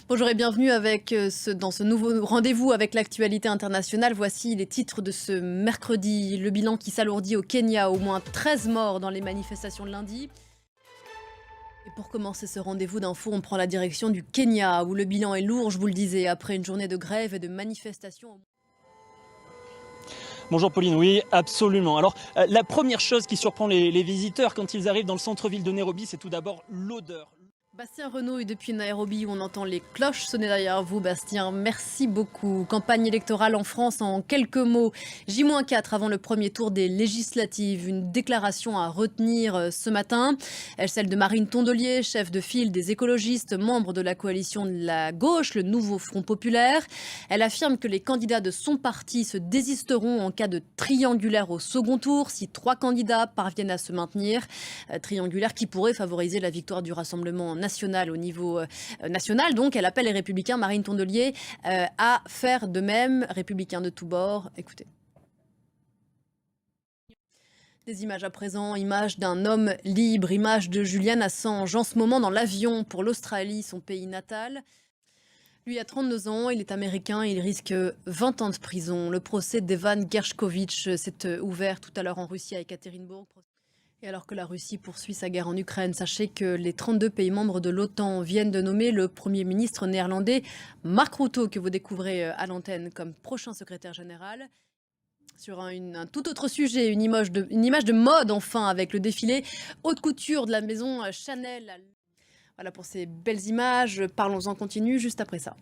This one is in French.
Bonjour et bienvenue dans ce nouveau rendez-vous avec l'actualité internationale. Voici les titres de ce mercredi. Le bilan qui s'alourdit au Kenya, au moins 13 morts dans les manifestations de lundi. Et pour commencer ce rendez-vous d'infos, on prend la direction du Kenya, où le bilan est lourd, je vous le disais, après une journée de grève et de manifestations. Bonjour Pauline, oui, absolument. Alors, la première chose qui surprend les visiteurs quand ils arrivent dans le centre-ville de Nairobi, c'est tout d'abord l'odeur. Bastien Renouille depuis Nairobi où on entend les cloches sonner derrière vous. Bastien, merci beaucoup. Campagne électorale en France en quelques mots. J-4 avant le premier tour des législatives. Une déclaration à retenir ce matin. Celle de Marine Tondelier, chef de file des écologistes, membre de la coalition de la gauche, le nouveau Front populaire. Elle affirme que les candidats de son parti se désisteront en cas de triangulaire au second tour si 3 candidats parviennent à se maintenir. Triangulaire qui pourrait favoriser la victoire du Rassemblement national au niveau national. Donc, elle appelle les Républicains, Marine Tondelier, à faire de même. Républicains de tous bords, écoutez. Des images à présent, images d'un homme libre, image de Julian Assange en ce moment dans l'avion pour l'Australie, son pays natal. Lui a 32 ans, il est américain, il risque 20 ans de prison. Le procès d'Evan Gershkovitch s'est ouvert tout à l'heure en Russie à Ekaterinbourg. Et alors que la Russie poursuit sa guerre en Ukraine, sachez que les 32 pays membres de l'OTAN viennent de nommer le Premier ministre néerlandais Mark Rutte, que vous découvrez à l'antenne comme prochain secrétaire général. Sur un tout autre sujet, une image de mode enfin, avec le défilé haute couture de la maison Chanel. Voilà pour ces belles images, parlons-en continu juste après ça.